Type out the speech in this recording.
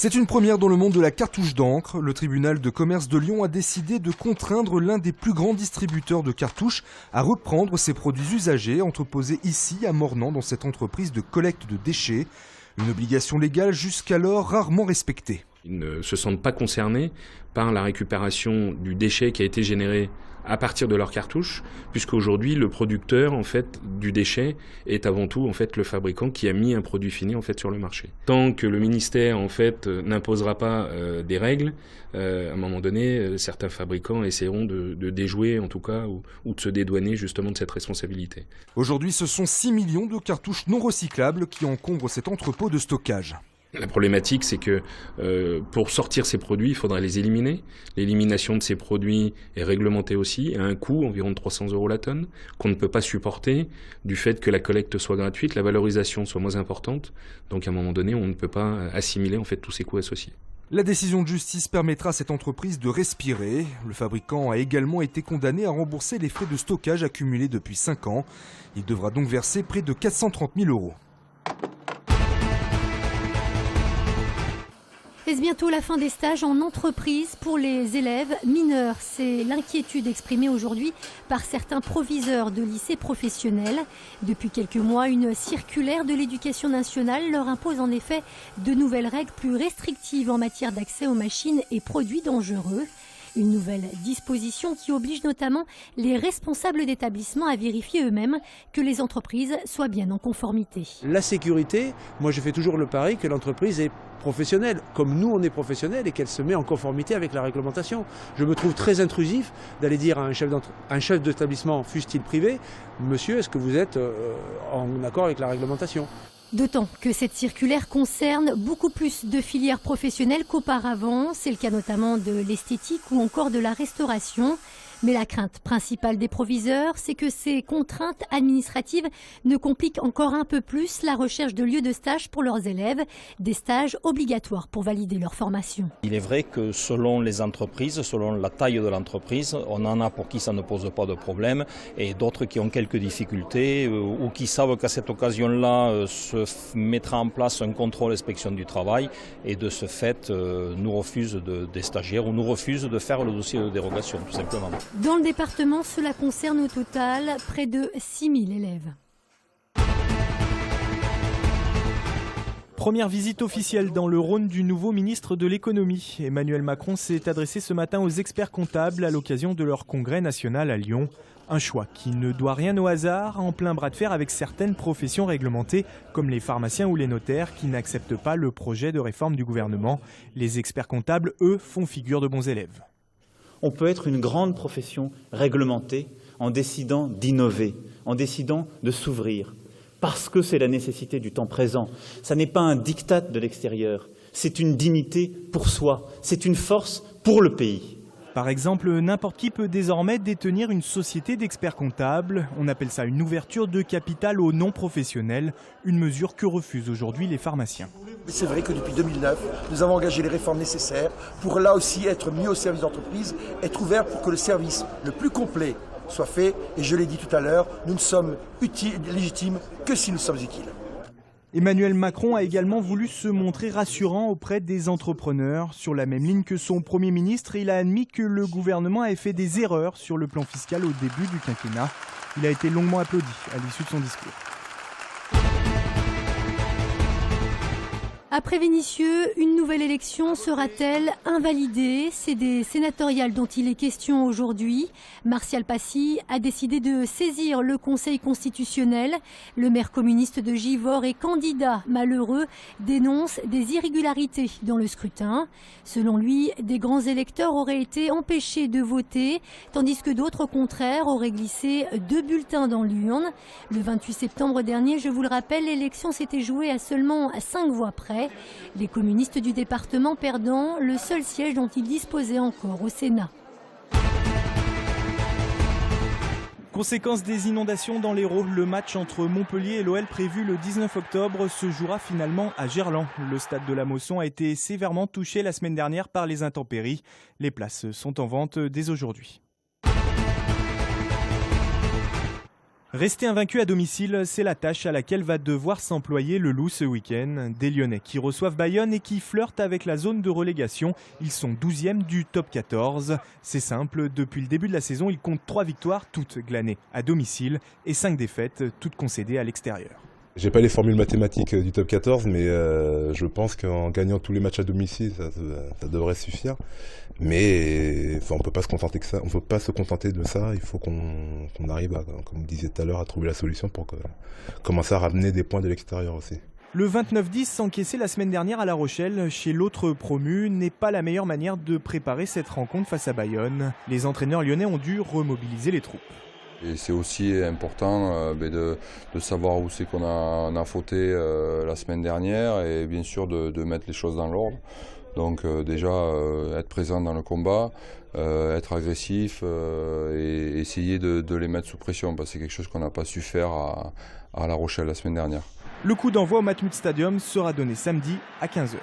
C'est une première dans le monde de la cartouche d'encre. Le tribunal de commerce de Lyon a décidé de contraindre l'un des plus grands distributeurs de cartouches à reprendre ses produits usagés entreposés ici à Mornan dans cette entreprise de collecte de déchets. Une obligation légale jusqu'alors rarement respectée. Ils ne se sentent pas concernés par la récupération du déchet qui a été généré à partir de leur cartouche, puisqu'aujourd'hui le producteur en fait du déchet est avant tout en fait le fabricant qui a mis un produit fini en fait sur le marché. Tant que le ministère en fait n'imposera pas des règles, à un moment donné certains fabricants essaieront de déjouer en tout cas ou de se dédouaner justement de cette responsabilité. Aujourd'hui, ce sont 6 millions de cartouches non recyclables qui encombrent cet entrepôt de stockage. La problématique, c'est que pour sortir ces produits, il faudra les éliminer. L'élimination de ces produits est réglementée aussi, à un coût environ de 300 € la tonne, qu'on ne peut pas supporter du fait que la collecte soit gratuite, la valorisation soit moins importante. Donc à un moment donné, on ne peut pas assimiler en fait tous ces coûts associés. La décision de justice permettra à cette entreprise de respirer. Le fabricant a également été condamné à rembourser les frais de stockage accumulés depuis 5 ans. Il devra donc verser près de 430 000 €. Est-ce bientôt la fin des stages en entreprise pour les élèves mineurs? C'est l'inquiétude exprimée aujourd'hui par certains proviseurs de lycées professionnels. Depuis quelques mois, une circulaire de l'Éducation nationale leur impose en effet de nouvelles règles plus restrictives en matière d'accès aux machines et produits dangereux. Une nouvelle disposition qui oblige notamment les responsables d'établissement à vérifier eux-mêmes que les entreprises soient bien en conformité. La sécurité, moi je fais toujours le pari que l'entreprise est professionnelle, comme nous on est professionnels et qu'elle se met en conformité avec la réglementation. Je me trouve très intrusif d'aller dire à un chef d'établissement, fût-il privé, monsieur, est-ce que vous êtes en accord avec la réglementation ? D'autant que cette circulaire concerne beaucoup plus de filières professionnelles qu'auparavant. C'est le cas notamment de l'esthétique ou encore de la restauration. Mais la crainte principale des proviseurs, c'est que ces contraintes administratives ne compliquent encore un peu plus la recherche de lieux de stage pour leurs élèves, des stages obligatoires pour valider leur formation. Il est vrai que selon les entreprises, selon la taille de l'entreprise, on en a pour qui ça ne pose pas de problème et d'autres qui ont quelques difficultés ou qui savent qu'à cette occasion-là se mettra en place un contrôle inspection du travail et de ce fait nous refusent des stagiaires ou nous refusent de faire le dossier de dérogation tout simplement. Dans le département, cela concerne au total près de 6 000 élèves. Première visite officielle dans le Rhône du nouveau ministre de l'économie. Emmanuel Macron s'est adressé ce matin aux experts comptables à l'occasion de leur congrès national à Lyon. Un choix qui ne doit rien au hasard, en plein bras de fer avec certaines professions réglementées, comme les pharmaciens ou les notaires, qui n'acceptent pas le projet de réforme du gouvernement. Les experts comptables, eux, font figure de bons élèves. On peut être une grande profession réglementée en décidant d'innover, en décidant de s'ouvrir, parce que c'est la nécessité du temps présent. Ça n'est pas un diktat de l'extérieur, c'est une dignité pour soi, c'est une force pour le pays. Par exemple, n'importe qui peut désormais détenir une société d'experts comptables. On appelle ça une ouverture de capital aux non-professionnels, une mesure que refusent aujourd'hui les pharmaciens. C'est vrai que depuis 2009, nous avons engagé les réformes nécessaires pour là aussi être mis au service d'entreprise, être ouvert pour que le service le plus complet soit fait. Et je l'ai dit tout à l'heure, nous ne sommes légitimes que si nous sommes utiles. Emmanuel Macron a également voulu se montrer rassurant auprès des entrepreneurs. Sur la même ligne que son Premier ministre, il a admis que le gouvernement avait fait des erreurs sur le plan fiscal au début du quinquennat. Il a été longuement applaudi à l'issue de son discours. Après Vénissieux, une nouvelle élection sera-t-elle invalidée? C'est des sénatoriales dont il est question aujourd'hui. Martial Passy a décidé de saisir le Conseil constitutionnel. Le maire communiste de Givors et candidat malheureux dénonce des irrégularités dans le scrutin. Selon lui, des grands électeurs auraient été empêchés de voter, tandis que d'autres, au contraire, auraient glissé 2 bulletins dans l'urne. Le 28 septembre dernier, je vous le rappelle, l'élection s'était jouée à seulement 5 voix près. Les communistes du département perdant le seul siège dont ils disposaient encore au Sénat. Conséquence des inondations dans l'Hérault, le match entre Montpellier et l'OL prévu le 19 octobre se jouera finalement à Gerland. Le stade de la Mosson a été sévèrement touché la semaine dernière par les intempéries. Les places sont en vente dès aujourd'hui. Rester invaincu à domicile, c'est la tâche à laquelle va devoir s'employer le Loup ce week-end. Des Lyonnais qui reçoivent Bayonne et qui flirtent avec la zone de relégation. Ils sont 12e du top 14. C'est simple, depuis le début de la saison, ils comptent 3 victoires, toutes glanées à domicile, et 5 défaites, toutes concédées à l'extérieur. J'ai pas les formules mathématiques du top 14, mais je pense qu'en gagnant tous les matchs à domicile, ça devrait suffire. Mais on peut pas se contenter que ça. On peut pas se contenter de ça. Il faut qu'on arrive, comme vous disiez tout à l'heure, à trouver la solution pour commencer à ramener des points de l'extérieur aussi. Le 29-10 encaissé la semaine dernière à La Rochelle, chez l'autre promu, n'est pas la meilleure manière de préparer cette rencontre face à Bayonne. Les entraîneurs lyonnais ont dû remobiliser les troupes. Et c'est aussi important de savoir où c'est qu'on a fauté la semaine dernière et bien sûr de mettre les choses dans l'ordre. Donc déjà être présent dans le combat, être agressif et essayer de les mettre sous pression parce que c'est quelque chose qu'on n'a pas su faire à La Rochelle la semaine dernière. Le coup d'envoi au Matmut Stadium sera donné samedi à 15h.